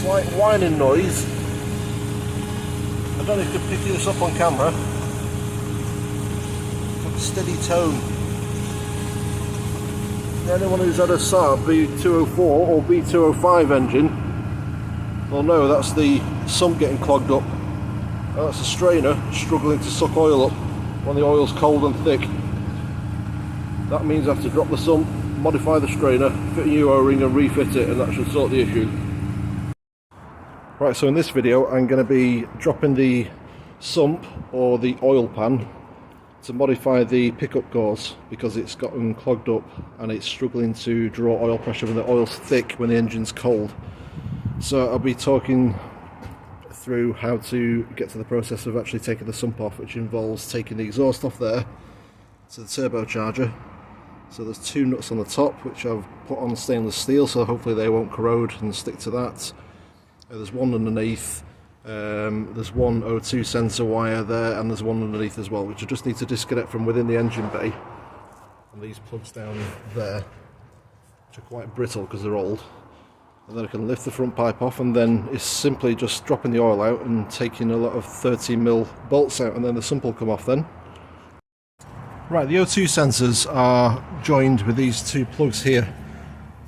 slight whining noise. I don't know if you can pick this up on camera. But steady tone. Anyone who's had a Saab B204 or B205 engine will know that's the sump getting clogged up. That's a strainer struggling to suck oil up when the oil's cold and thick. That means I have to drop the sump, modify the strainer, fit a new O-ring and refit it, and that should sort the issue. Right, so in this video I'm going to be dropping the sump or the oil pan to modify the pickup gauze because it's gotten clogged up and it's struggling to draw oil pressure when the oil's thick when the engine's cold. So I'll be talking through how to get to the process of actually taking the sump off, which involves taking the exhaust off there to the turbocharger. So there's two nuts on the top which I've put on stainless steel, so hopefully they won't corrode and stick to that. There's one underneath, there's one O2 sensor wire there, and there's one underneath as well, which I just need to disconnect from within the engine bay. And these plugs down there, which are quite brittle because they're old. And then I can lift the front pipe off, and then it's simply just dropping the oil out and taking a lot of 30mm bolts out, and then the sump will come off then. Right, the O2 sensors are joined with these two plugs here.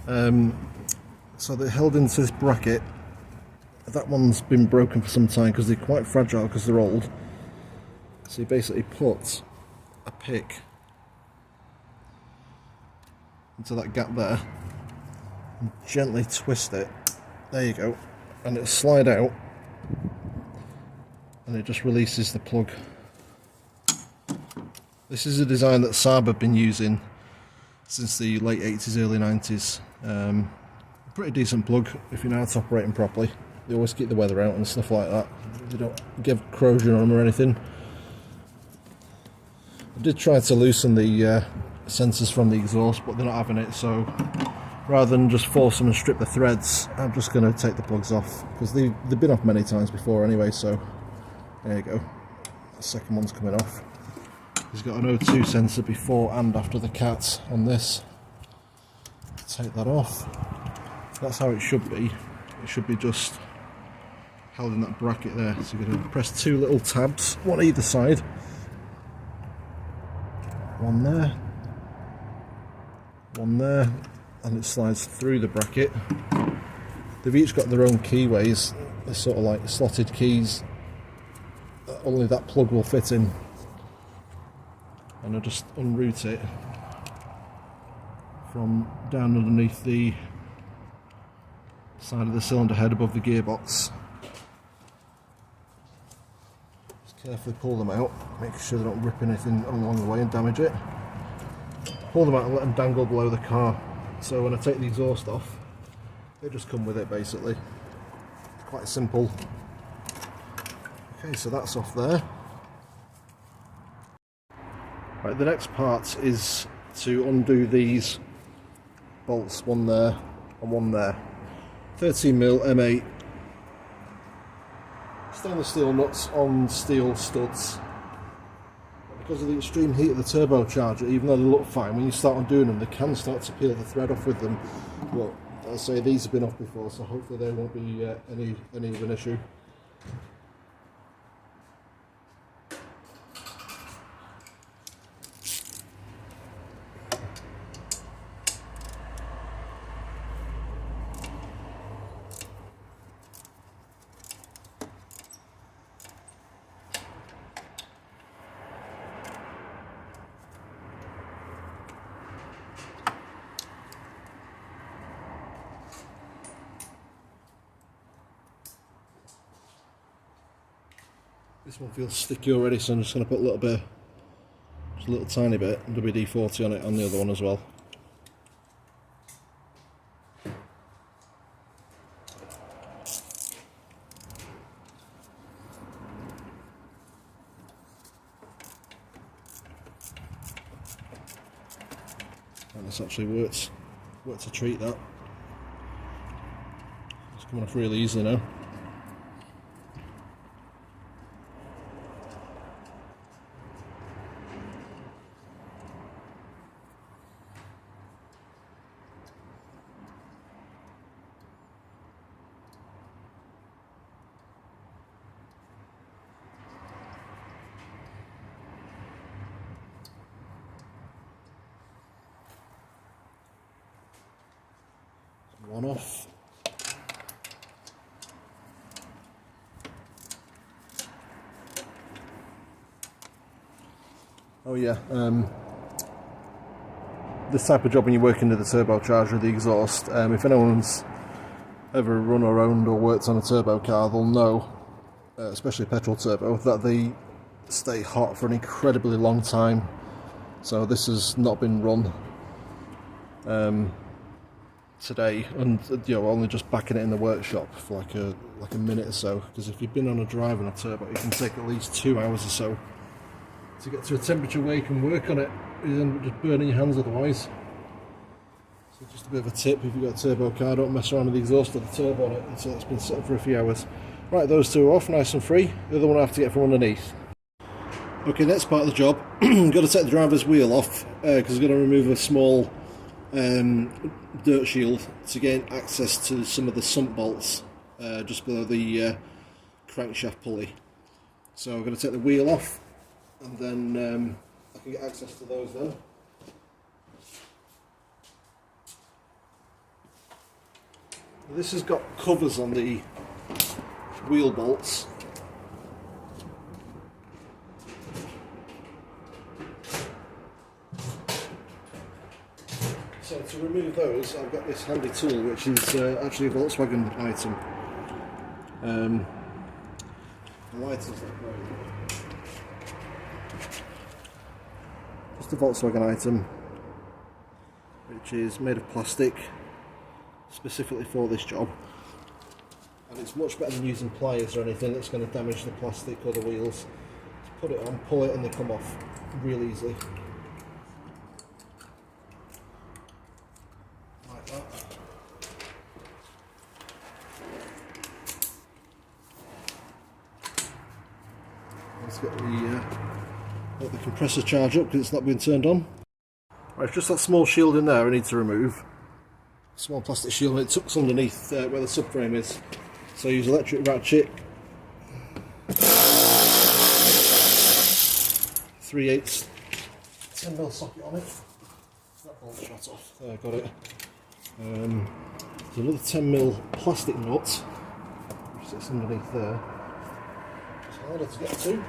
So they're held into this bracket. That one's been broken for some time because they're quite fragile because they're old. So you basically put a pick into that gap there and gently twist it. There you go. And it'll slide out and it just releases the plug. This is a design that Saab have been using since the late 80s, early 90s. Pretty decent plug if you know how to operate them properly. They always keep the weather out and stuff like that. They don't give corrosion on them or anything. I did try to loosen the sensors from the exhaust, but they're not having it, so rather than just force them and strip the threads, I'm just going to take the plugs off, because they've been off many times before anyway. So there you go, the second one's coming off. He's got an O2 sensor before and after the cat on this. Take that off. That's how it should be. It should be just held in that bracket there. So you're going to press two little tabs, one either side. One there, and it slides through the bracket. They've each got their own keyways. They're sort of like slotted keys. Only that plug will fit in. And I'll just unroot it from down underneath the side of the cylinder head above the gearbox. Just carefully pull them out, make sure they don't rip anything along the way and damage it. Pull them out and let them dangle below the car. So when I take the exhaust off, they just come with it basically. It's quite simple. Okay, so that's off there. Right, the next part is to undo these bolts, one there and one there. 13mm M8 stainless steel nuts on steel studs. Because of the extreme heat of the turbocharger, even though they look fine, when you start undoing them, they can start to peel the thread off with them. But as I say, these have been off before, so hopefully they won't be any of an issue. This one feels sticky already, so I'm just going to put a little bit, just a little tiny bit, WD-40 on it on the other one as well. And this actually worked a treat, that. It's coming off really easily now. one off. Oh yeah, this type of job when you're working with the turbocharger, the exhaust, if anyone's ever run or owned or worked on a turbo car, they'll know, especially petrol turbo, that they stay hot for an incredibly long time. So this has not been run today, and only just backing it in the workshop for like a minute or so, because if you've been on a drive on a turbo, it can take at least 2 hours or so to get to a temperature where you can work on it. You end up just burning your hands otherwise. So just a bit of a tip: if you've got a turbo car, don't mess around with the exhaust or the turbo on it until it's been sitting for a few hours. Right, those two are off, nice and free. The other one I have to get from underneath. Okay, next part of the job, I've got to take the driver's wheel off because I've got to remove a small dirt shield to gain access to some of the sump bolts just below the crankshaft pulley. So I'm going to take the wheel off, and then I can get access to those then. This has got covers on the wheel bolts. So to remove those, I've got this handy tool, which is actually a Volkswagen item. The light is just a Volkswagen item, which is made of plastic, specifically for this job. And it's much better than using pliers or anything that's going to damage the plastic or the wheels. Just put it on, pull it, and they come off real easily. Like that. Let's get the compressor charge up because it's not been turned on. Right, it's just that small shield in there I need to remove. Small plastic shield, and it tucks underneath where the subframe is. So I use electric ratchet, 3/8 10mm socket on it. That bolt shot off. There, I got it. There's another 10mm plastic nut which sits underneath there. It's harder to get to.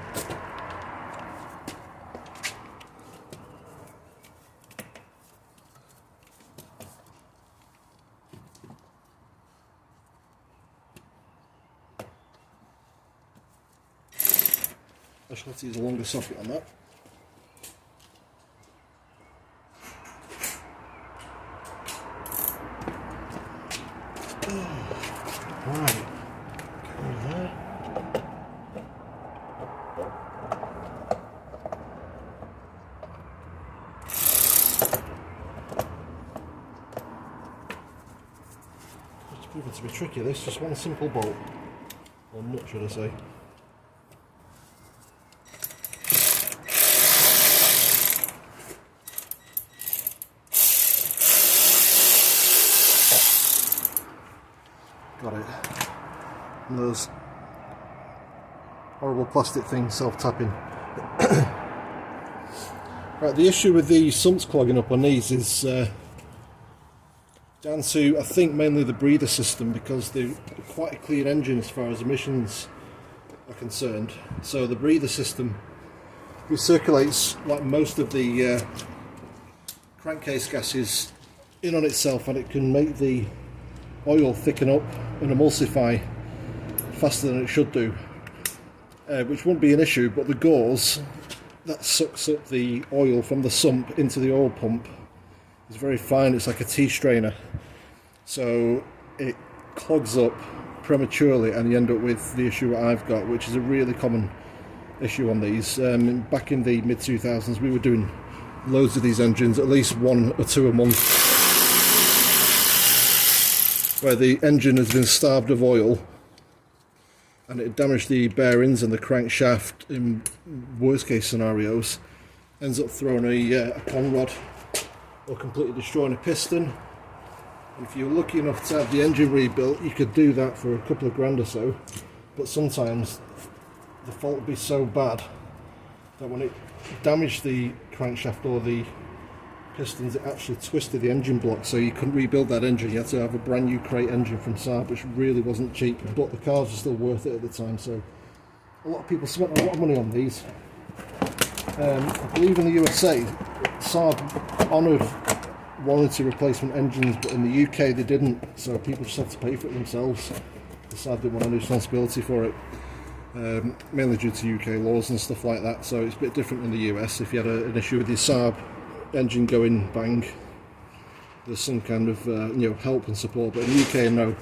I shall have to use a longer socket on that. Right, go there. It's proving to be tricky, this, just one simple bolt, or nut should I say. Got it. And those horrible plastic things self-tapping. Right, the issue with the sumps clogging up on these is down to, I think, mainly the breather system, because they're quite a clean engine as far as emissions are concerned. So the breather system recirculates like most of the crankcase gases in on itself, and it can make the oil thicken up and emulsify faster than it should do, which wouldn't be an issue, but the gauze that sucks up the oil from the sump into the oil pump is very fine. It's like a tea strainer, so it clogs up prematurely, and you end up with the issue that I've got, which is a really common issue on these. Back in the mid-2000s we were doing loads of these engines, at least 1 or 2 a month, where the engine has been starved of oil and it damaged the bearings and the crankshaft in worst case scenarios, ends up throwing a con rod or completely destroying a piston. And if you're lucky enough to have the engine rebuilt, you could do that for a couple of grand or so, but sometimes the fault would be so bad that when it damaged the crankshaft or the pistons, it actually twisted the engine block, so you couldn't rebuild that engine. You had to have a brand new crate engine from Saab, which really wasn't cheap, but the cars were still worth it at the time, so a lot of people spent a lot of money on these. I believe in the USA, Saab honoured warranty replacement engines, but in the UK they didn't, so people just had to pay for it themselves. The Saab didn't want any responsibility for it, mainly due to UK laws and stuff like that, so it's a bit different in the US. If you had an issue with your Saab engine going bang, there's some kind of help and support, but in the UK, no.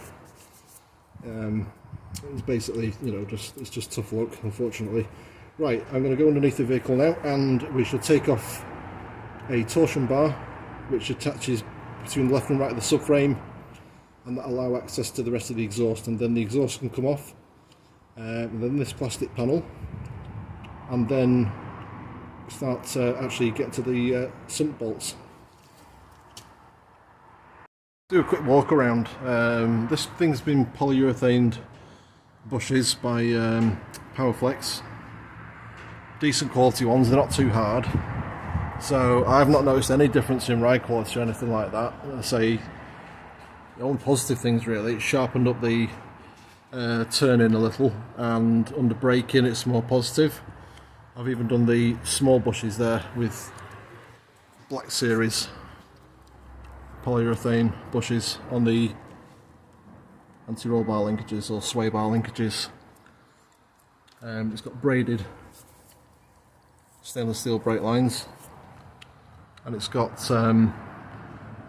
It's basically, it's just tough luck, unfortunately. Right, I'm going to go underneath the vehicle now, and we shall take off a torsion bar which attaches between the left and right of the subframe, and that allow access to the rest of the exhaust, and then the exhaust can come off, and then this plastic panel, and then start actually get to the sump bolts. Do a quick walk around. This thing's been polyurethaned bushes by Powerflex. Decent quality ones, they're not too hard. So I've not noticed any difference in ride quality or anything like that. I say the only positive things really, it's sharpened up the turn-in a little, and under braking it's more positive. I've even done the small bushes there with Black Series polyurethane bushes on the anti-roll bar linkages or sway bar linkages. It's got braided stainless steel brake lines, and it's got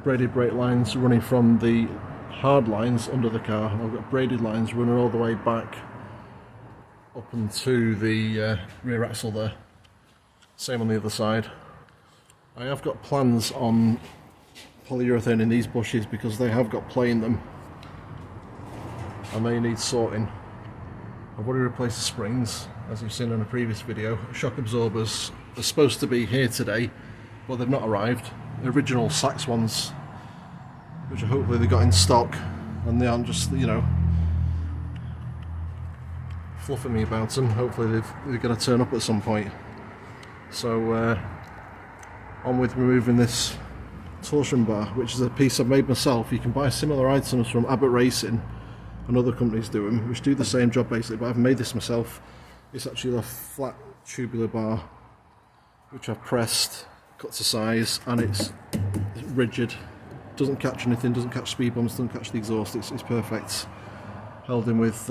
braided brake lines running from the hard lines under the car. I've got braided lines running all the way back up into the rear axle there. Same on the other side. I have got plans on polyurethane in these bushes because they have got play in them and they need sorting. I've already replaced the springs, as you've seen in a previous video. Shock absorbers are supposed to be here today, but they've not arrived. The original Saks ones, which hopefully they got in stock, and they aren't just, fluffing me about them. Hopefully they're going to turn up at some point. So on with removing this torsion bar, which is a piece I've made myself. You can buy similar items from Abbott Racing and other companies do them, which do the same job basically, but I've made this myself. It's actually a flat tubular bar which I've pressed, cut to size, and it's rigid, doesn't catch anything, doesn't catch speed bumps, doesn't catch the exhaust. It's perfect. Held in with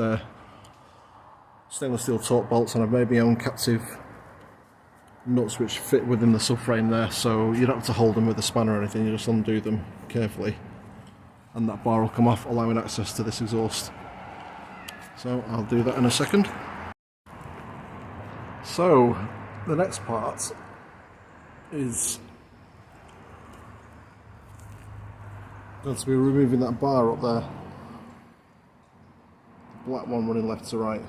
stainless steel torque bolts, and I've made my own captive nuts which fit within the subframe there, so you don't have to hold them with a spanner or anything, you just undo them carefully and that bar will come off, allowing access to this exhaust. So I'll do that in a second. So the next part is going to be removing that bar up there, the black one running left to right.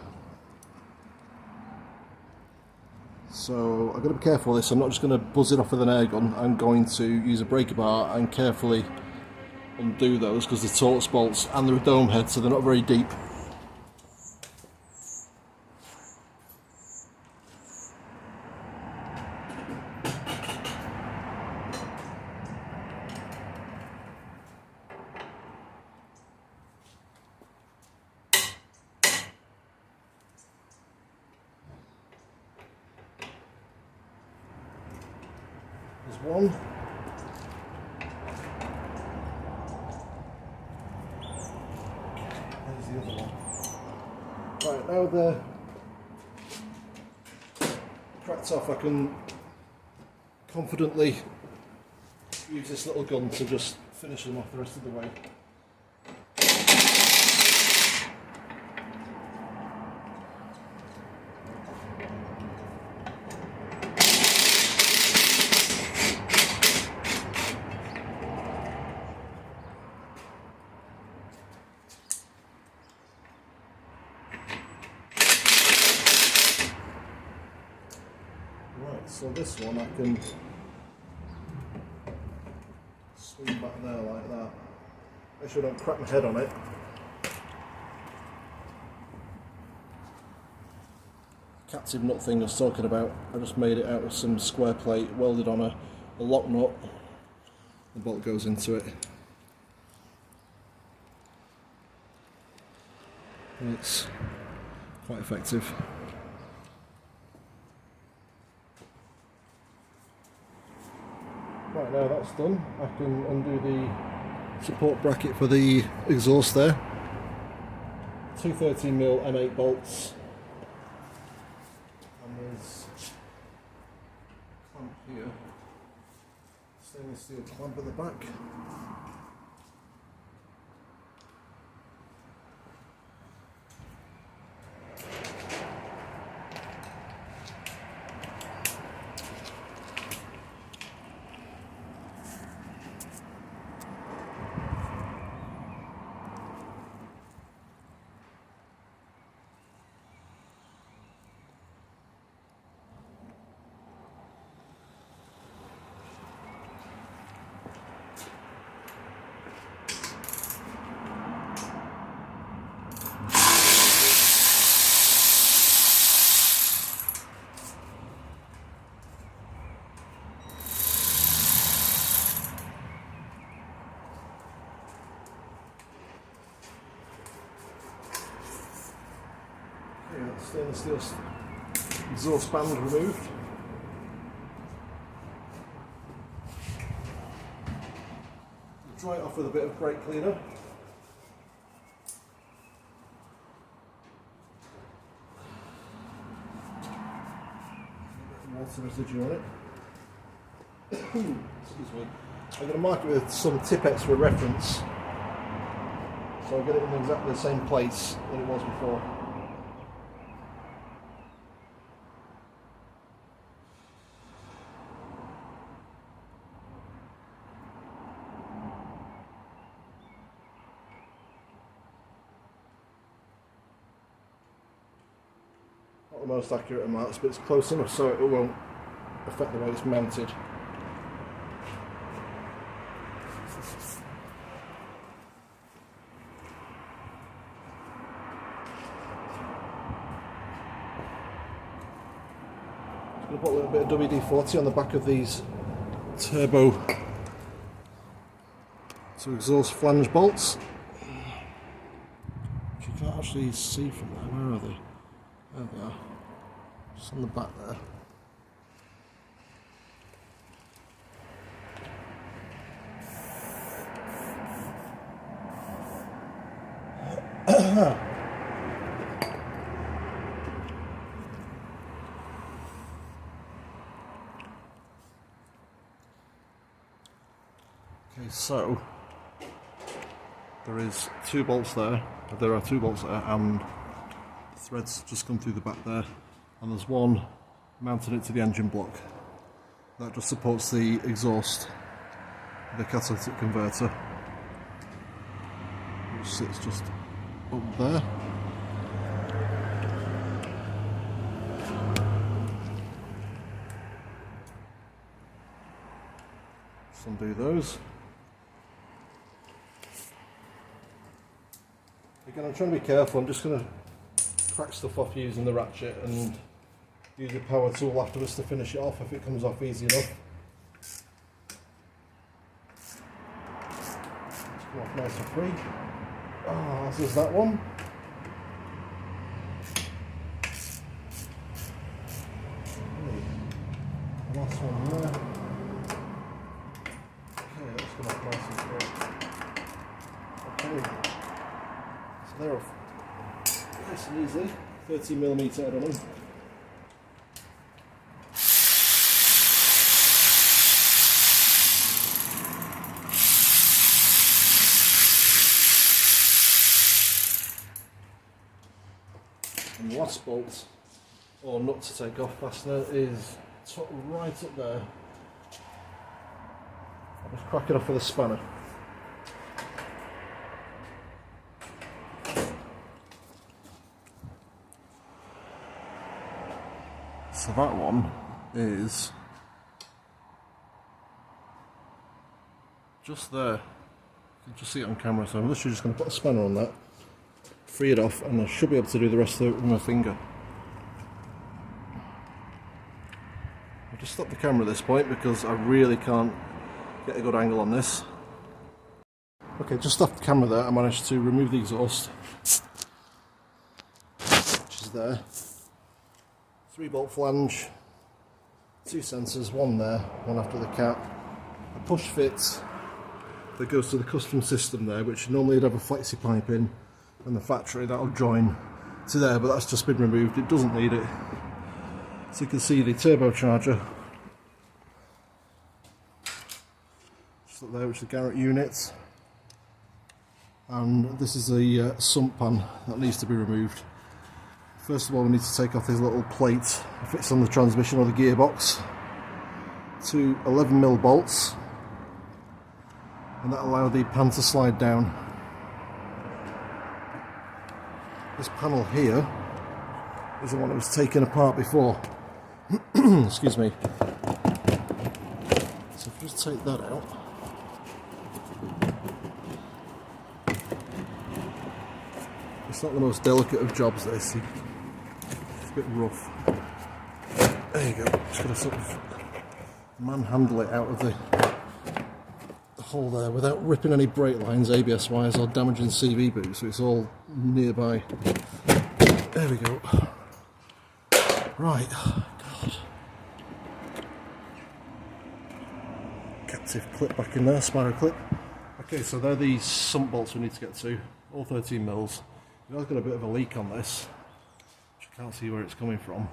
So I've got to be careful with this. I'm not just going to buzz it off with an air gun. I'm going to use a breaker bar and carefully undo those, because they're Torx bolts and they're a dome head, so they're not very deep. There's one. There's the other one. Right, now they're cracked off, I can confidently use this little gun to just finish them off the rest of the way. So this one I can swing back there like that. Make sure I don't crack my head on it. Captive nut thing I was talking about, I just made it out of some square plate, welded on a lock nut, the bolt goes into it. And it's quite effective. Right, now that's done, I can undo the support bracket for the exhaust there. Two 13mm M8 bolts, and there's a clamp here, stainless steel clamp at the back. Stainless steel exhaust band removed. Dry it off with a bit of brake cleaner. A bit of water residue on it. Excuse me. I'm going to mark it with some Tipex for reference, so I'll get it in exactly the same place that it was before. Not the most accurate marks, but it's close enough so it won't affect the way it's mounted. Just going to put a little bit of WD-40 on the back of these turbo to exhaust flange bolts, which you can't actually see from there. Where are they? There they are. Just on the back there. Okay, so there is two bolts there. There are two bolts there, and the threads just come through the back there. And there's one mounted it to the engine block. That just supports the exhaust, the catalytic converter, which sits just up there. Just undo those. Again, I'm trying to be careful. I'm just going to crack stuff off using the ratchet and use a power tool afterwards to finish it off if it comes off easy enough. It's come off nice and free. Ah, this is that one. Okay. The last one there. Okay, that's come off nice and free. Okay. So they're off nice and easy. 13mm head on them. And the last bolt, or nut to take off fastener, is right up there. I'll just crack it off with a spanner. So that one is just there. You can just see it on camera, so I'm literally just going to put a spanner on that, free it off, and I should be able to do the rest of it with my finger. I'll just stop the camera at this point because I really can't get a good angle on this. Okay, just off the camera there, I managed to remove the exhaust, which is there. 3-bolt flange, 2 sensors, one there, one after the cap. A push fit that goes to the custom system there, which normally would have a flexi pipe in from the factory that'll join to there, but that's just been removed. It doesn't need it. So you can see the turbocharger just up there, which is the Garrett unit. And this is a sump pan that needs to be removed. First of all, we need to take off this little plate that fits on the transmission or the gearbox. 2 11mm bolts, and that allows the pan to slide down. This panel here is the one that was taken apart before. Excuse me. So if we just take that out. It's not the most delicate of jobs, this. It's a bit rough. There you go. Just got to sort of manhandle it out of the hole there without ripping any brake lines, ABS wires, or damaging CV boots, so it's all nearby. There we go. Right. God. Captive clip back in there, spiral clip. Okay, so they're the sump bolts we need to get to, all 13mm. It has got a bit of a leak on this, which I can't see where it's coming from.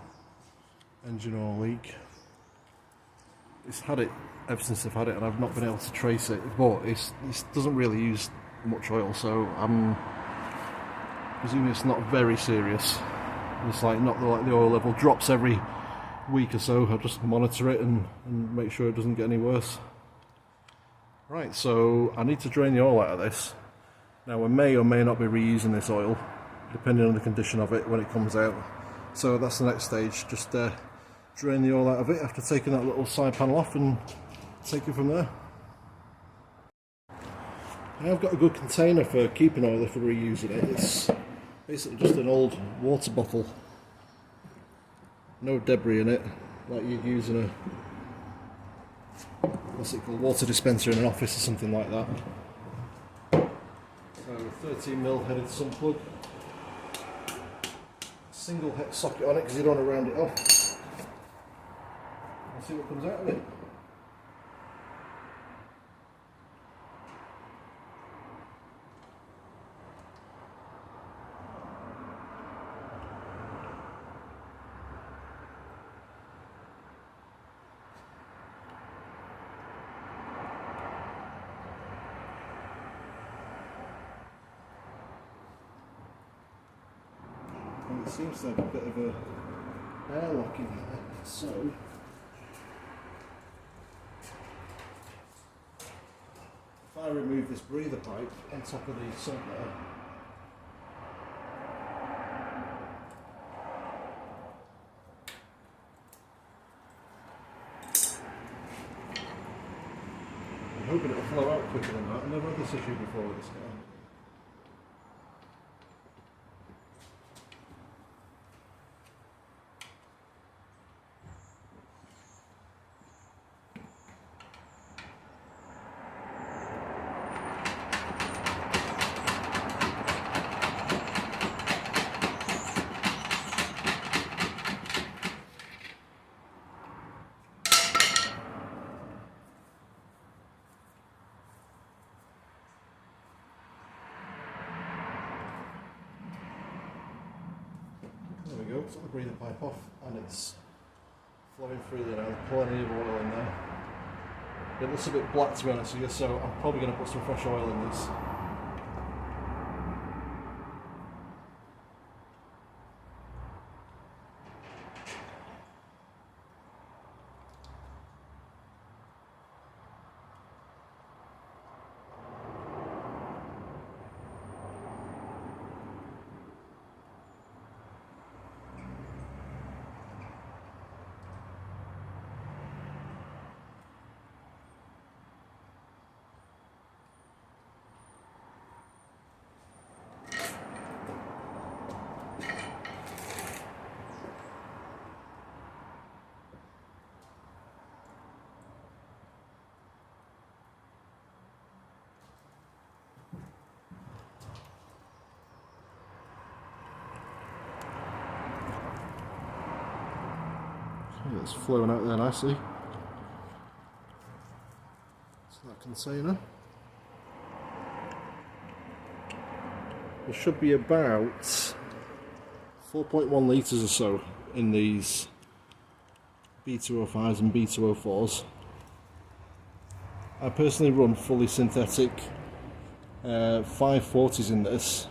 Engine oil leak. It's had it ever since I've had it, and I've not been able to trace it, but it doesn't really use much oil, so I'm presuming it's not very serious. It's like not like the oil level drops every week or so. I'll just monitor it and make sure it doesn't get any worse. Right, so I need to drain the oil out of this. Now we may or may not be reusing this oil, depending on the condition of it when it comes out. So that's the next stage, just drain the oil out of it after taking that little side panel off and take it from there. I've got a good container for keeping oil if we're reusing it. It's basically just an old water bottle. No debris in it, like you'd use in a, what's it called, water dispenser in an office or something like that. So 13mm headed sump plug. Single head socket on it because you don't want to round it off. Let's see what comes out of it. And it seems to have a bit of a airlock in there, so if I remove this breather pipe on top of the sump there, I'm hoping it'll flow out quicker than that. I've never had this issue before with this guy. There we go, so the breather pipe off and it's flowing through there now, plenty of oil in there. It looks a bit black to be honest with you, so I'm probably going to put some fresh oil in this. It's flowing out there nicely. It's that container. There should be about 4.1 litres or so in these B205s and B204s. I personally run fully synthetic 540s in this,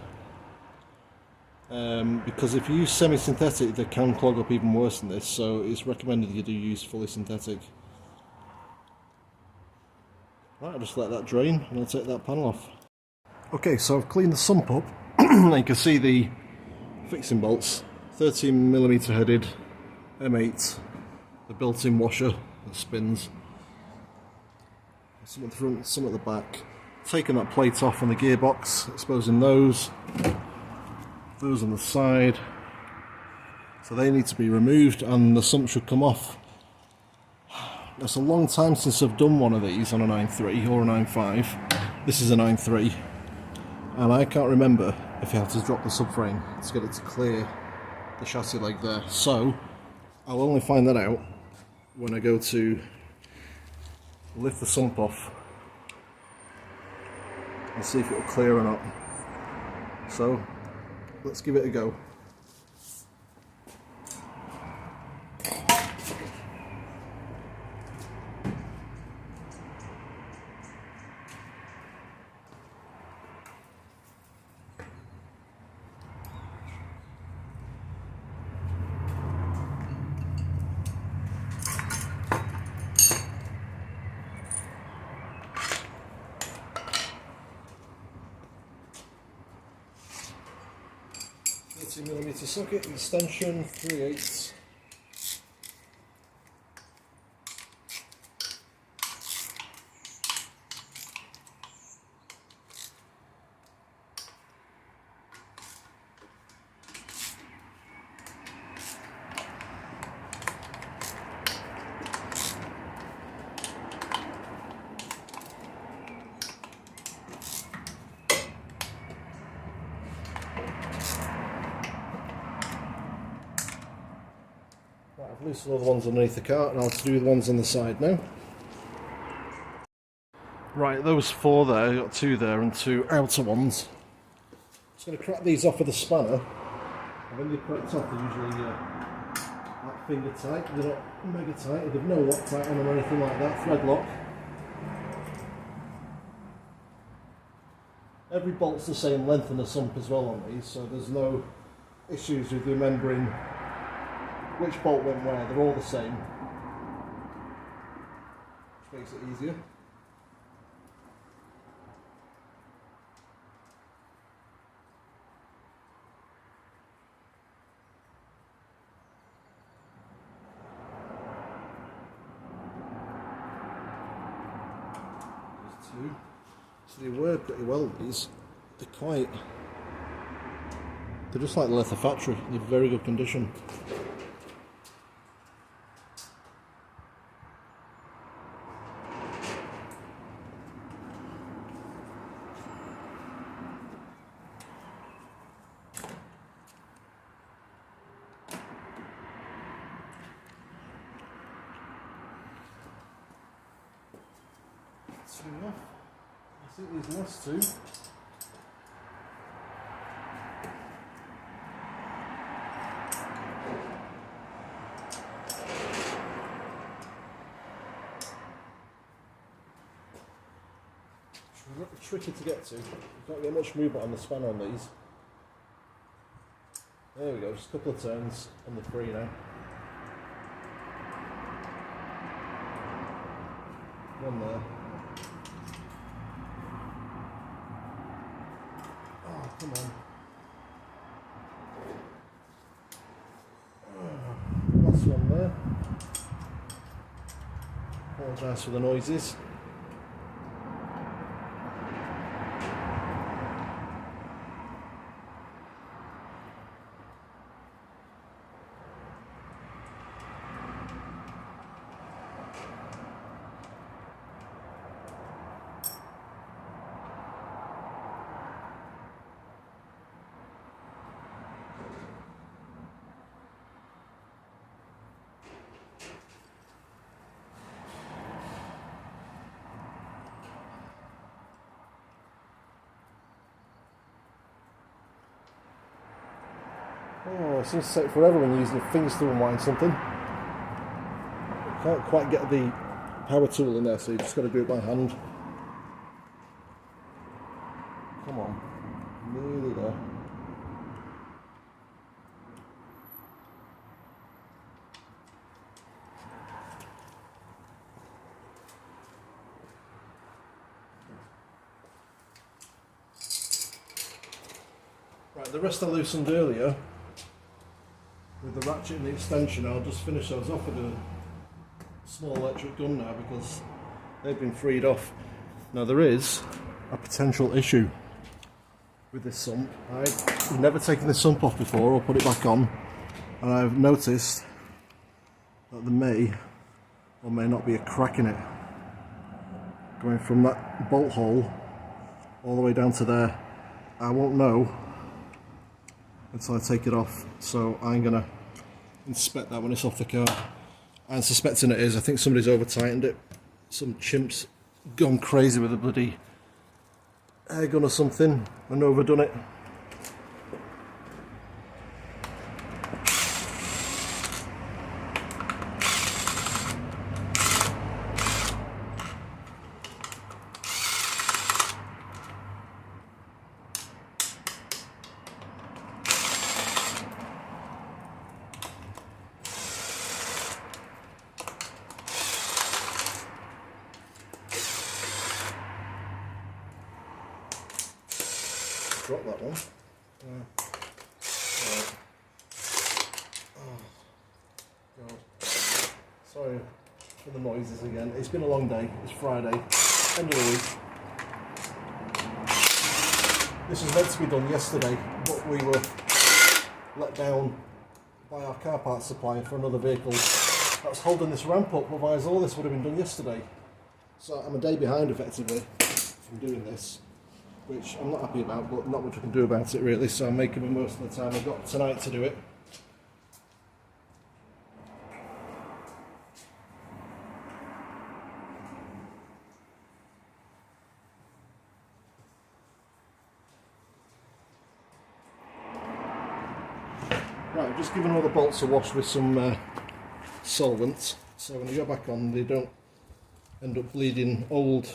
because if you use semi-synthetic they can clog up even worse than this, so it's recommended you do use fully synthetic. Right, I'll just let that drain and I'll take that panel off. Okay, so I've cleaned the sump up and you can see the fixing bolts, 13mm headed M8, the built-in washer that spins, some at the front, some at the back. Taking that plate off on the gearbox, exposing those on the side, so they need to be removed and the sump should come off. It's a long time since I've done one of these on a 9.3 or a 9.5. This is a 9.3 and I can't remember if you have to drop the subframe to get it to clear the chassis leg there, so I'll only find that out when I go to lift the sump off and see if it will clear or not. So let's give it a go. Mm socket, extension 3/8. I've loosened all the ones underneath the cart and I'll do the ones on the side now. Right, those four there, I've got two there and two outer ones. Just going to crack these off with a spanner. And when they're cracked off, they're usually like finger tight, they're not mega tight, there's no Loctite on them or anything like that, thread lock. Every bolt's the same length in the sump as well on these, so there's no issues with remembering which bolt went where, they're all the same, which makes it easier. There's two. So they work pretty well, these. They're just like they left the factory, they're in very good condition. Two off. I think these last two. Tricky to get to. You can't get much movement on the spanner on these. There we go, just a couple of turns and they're free now. One there. Oh, come on. Last one there. Apologise for the noises. Oh, it seems to take forever when you're using your fingers to unwind something. Can't quite get the power tool in there, so you just got to do it by hand. Come on, nearly there. Right, the rest I loosened earlier with the ratchet and the extension. I'll just finish those off with a small electric gun now because they've been freed off. Now there is a potential issue with this sump. I've never taken this sump off before or put it back on, and I've noticed that there may or may not be a crack in it going from that bolt hole all the way down to there. I won't know until I take it off, so I'm gonna inspect that when it's off the car. I'm suspecting it is. I think somebody's over tightened it. Some chimp's gone crazy with a bloody air gun or something and overdone it. Drop that one. Right. Oh, God. Sorry for the noises again. It's been a long day. It's Friday, end of the week. This was meant to be done yesterday, but we were let down by our car parts supplier for another vehicle that's holding this ramp up. Otherwise, all this would have been done yesterday. So I'm a day behind, effectively, from doing this, which I'm not happy about, but not much I can do about it really, so I'm making the most of the time I've got tonight to do it. Right, I've just given all the bolts a wash with some solvent, so when they go back on they don't end up bleeding old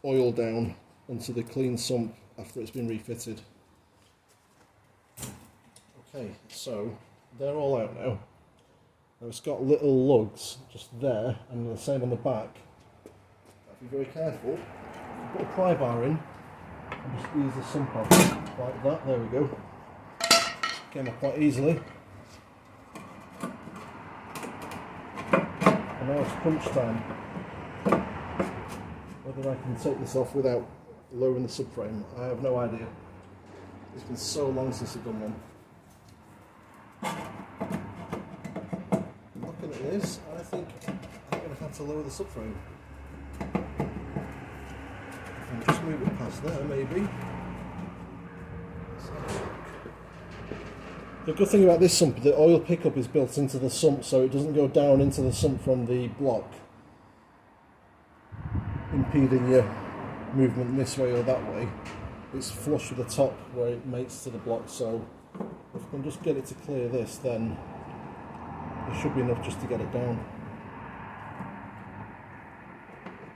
oil down onto the clean sump after it's been refitted. Okay, so they're all out now. Now it's got little lugs just there, and the same on the back. Be very careful. Put a pry bar in and just ease the sump off like that. There we go. Came up quite easily. And now it's crunch time. Whether I can take this off without lowering the subframe, I have no idea. It's been so long since I've done one. Looking at this, I think I'm going to have to lower the subframe. And just move it past there, maybe. The good thing about this sump, the oil pickup is built into the sump, so it doesn't go down into the sump from the block, impeding your movement this way or that way. It's flush with the top where it mates to the block, so if I can just get it to clear this, then there should be enough just to get it down.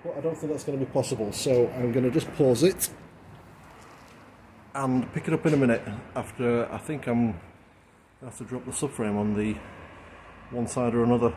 But I don't think that's going to be possible, so I'm going to just pause it and pick it up in a minute after I think I'm going to have to drop the subframe on the one side or another.